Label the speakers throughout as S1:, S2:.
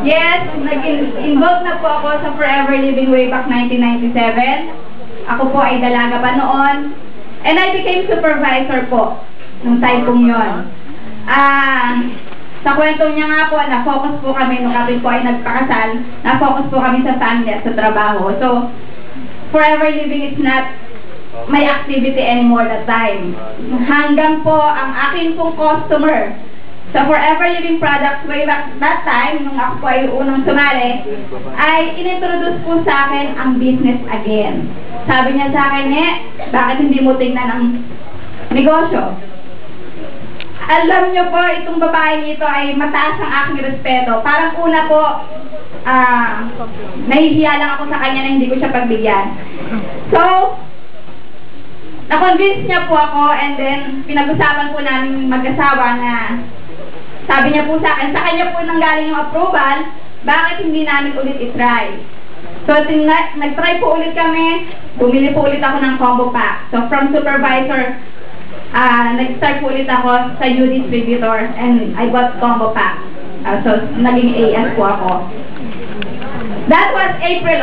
S1: Yes, nag-involve na po ako sa Forever Living way back 1997. Ako po ay dalaga pa noon. And I became supervisor po nung time pong yun. Sa kwento niya nga po, na-focus po kami nung kami po ay nagpakasal, na-focus po kami sa family at sa trabaho. So, Forever Living is not my activity anymore that time. Hanggang po ang aking pong customer sa Forever Living products way back that time, nung ako po ay unang sumali, ay inintroduce po sa akin ang business again. Sabi niya sa akin, bakit hindi mo tingnan ang negosyo? Alam niyo po, itong babaeng ito ay mataas ang aking respeto. Parang una po, nahihiya lang ako sa kanya na hindi ko siya pagbigyan. So, na-convince niya po ako, and then pinag-usapan po namin mag-asawa na sabi niya po sa akin, sa kanya po nanggaling yung approval, bakit hindi namin ulit itry? So, nag-try po ulit kami, bumili po ulit ako ng combo pack. So, from supervisor, nag-start po ulit ako sa U distributor, and I bought combo pack. So, naging AS po ako. That was April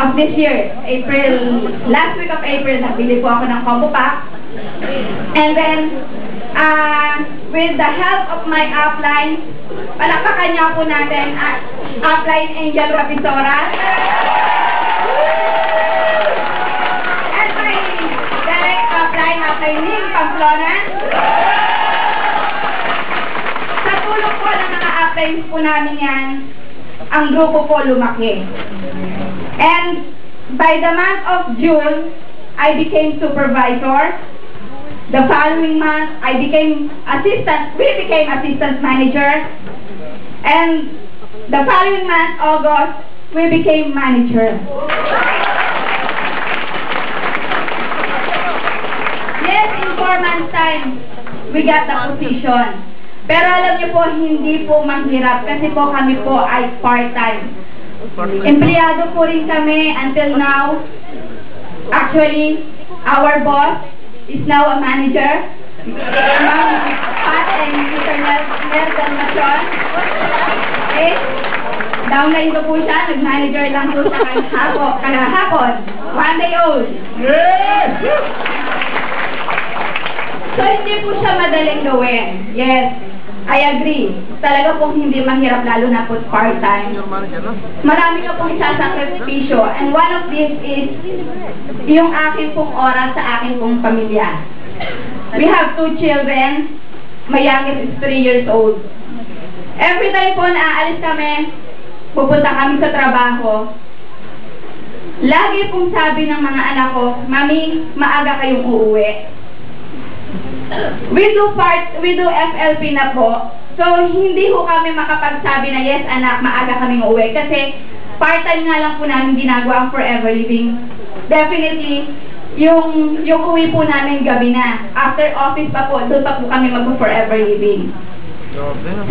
S1: of this year. Last week of April, nagbili po ako ng combo pack. And then, with the help of my upline, palakpakan niya po natin upline Angel Rapisora. And my direct upline Ning Pamplona. Sa tulong po ng mga uplines po namin yan, ang grupo po lumaki. And by the month of June, I became supervisor. The following month, we became assistant manager. And the following month, August, we became manager. Yes, in 4 months' time, we got the position. Pero alam niyo po, hindi po mahirap kasi po kami po ay part-time. Empleyado po rin kami until now. Actually, our boss is now a manager. Ma'am Pat and Mr. Nelson. Okay? Down na ito po siya, nag-manager lang po siya kahapon. 1 day old. Yes! So, hindi po siya madaling gawin. Yes, I agree. Talaga pong hindi mahirap, lalo na po part-time. Marami ka pong isasakripisyo. And one of these is yung aking pong oras sa aking pong pamilya. We have 2 children. My youngest is 3 years old. Every time po na aalis kami, pupunta kami sa trabaho, lagi pong sabi ng mga anak ko, Mami, maaga kayong uuwi. We do FLP na po. So, hindi ho kami makapagsabi na, yes anak, maaga kaming uuwi. Kasi, part-time nga lang po namin ginagawa ang Forever Living. Definitely, yung uwi po namin gabi na. After office pa po, doon pa po kami mag-Forever Living.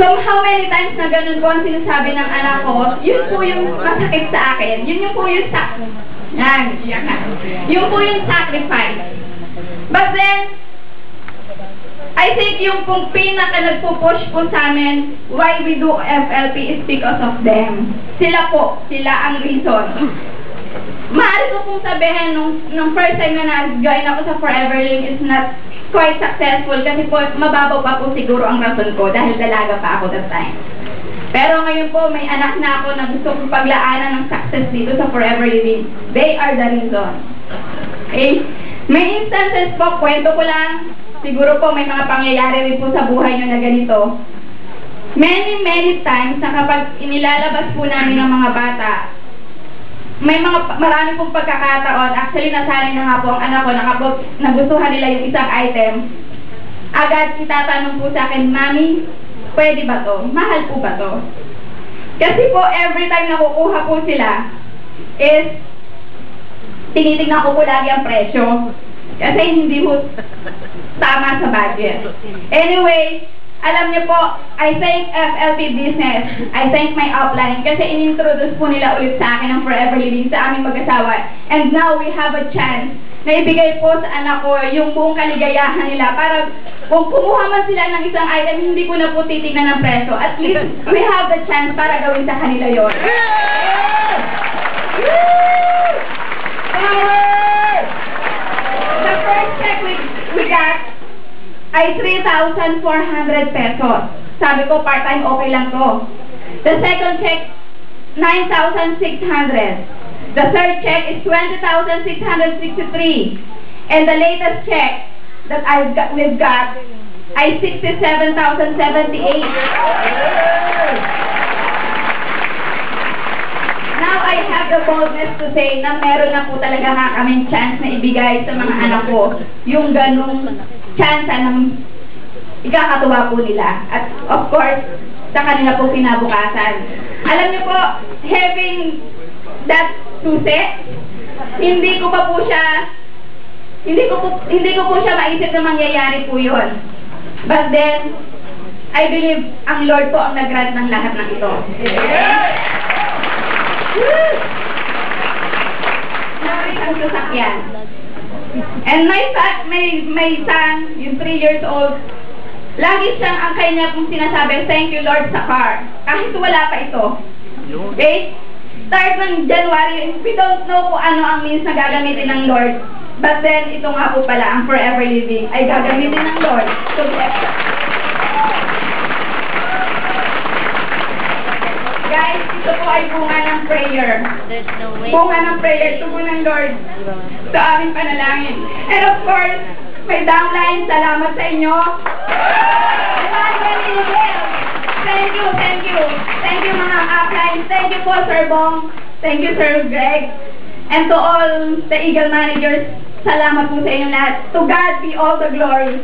S1: So, how many times na ganun po ang sinasabi ng anak ko, yun po yung masakit sa akin. Yun po yung yun po yung sacrifice. But then, I think yung pong pinaka nagpo-push po sa amin why we do FLP is because of them. Sila ang reason. Maaari ko pong sabihin nung first time na nag-join ako sa Forever Living is not quite successful kasi po mababaw pa po siguro ang rason ko dahil dalaga pa ako that time. Pero ngayon po may anak na ako na gusto kong paglaanan ng success dito sa Forever Living. They are the reason. Okay? May instances po, kwento ko lang. Siguro po may mga pangyayari rin po sa buhay nyo na ganito. Many times na kapag inilalabas po namin ng mga bata, marami pong pagkakataon, actually nasanay na nga po ang anak ko na kapag nagustuhan nila yung isang item, agad itatanong po sa akin, Mami, pwede ba to? Mahal po ba to? Kasi po every time nakukuha po sila, is tinitignan ko po lagi ang presyo. Kasi hindi po tama sa budget. Anyway, alam niyo po, I thank FLP Business. I thank my upline kasi inintroduce po nila ulit sa akin ang Forever Living sa aming mag-asawa. And now we have a chance na ibigay po sa anak ko yung buong kaligayahan nila para kung kumuha man sila ng isang item, hindi ko na po titignan ng preso. At least we have the chance para gawin sa kanila yun. The first check we got ay 3,400 pesos. Sabi ko, part-time okay lang to. The second check, 9,600. The third check is 20,663. And the latest check that we've got ay 67,078. Now I have the boldness to say na meron na po talaga nga kaming chance na ibigay sa mga anak ko yung ganung chance ng ikakatuwa po nila. At of course, sa kanila po kinabukasan. Alam niyo po, having that susi, hindi ko po siya maisip na mangyayari po yun. But then, I believe ang Lord po ang nag-grant ng lahat ng ito. Nari ang sasakyan. And my son, yung 3 years old, lagi siyang ang kanya pong sinasabi, thank you Lord sa car. Kahit wala pa ito. Okay? Start ng January, we don't know kung ano ang means na gagamitin ng Lord. But then, ito nga po pala, ang forever living, ay gagamitin ng Lord. So, guys, ito po ay bunga ng prayer. Bunga ng prayer, tugon ng Lord sa aming panalangin. And of course, may downline, salamat sa inyo. Thank you, thank you. Thank you mga uplines. Thank you po, Sir Bong. Thank you, Sir Greg. And to all the Eagle managers, salamat po sa inyong lahat. To God be all the glory.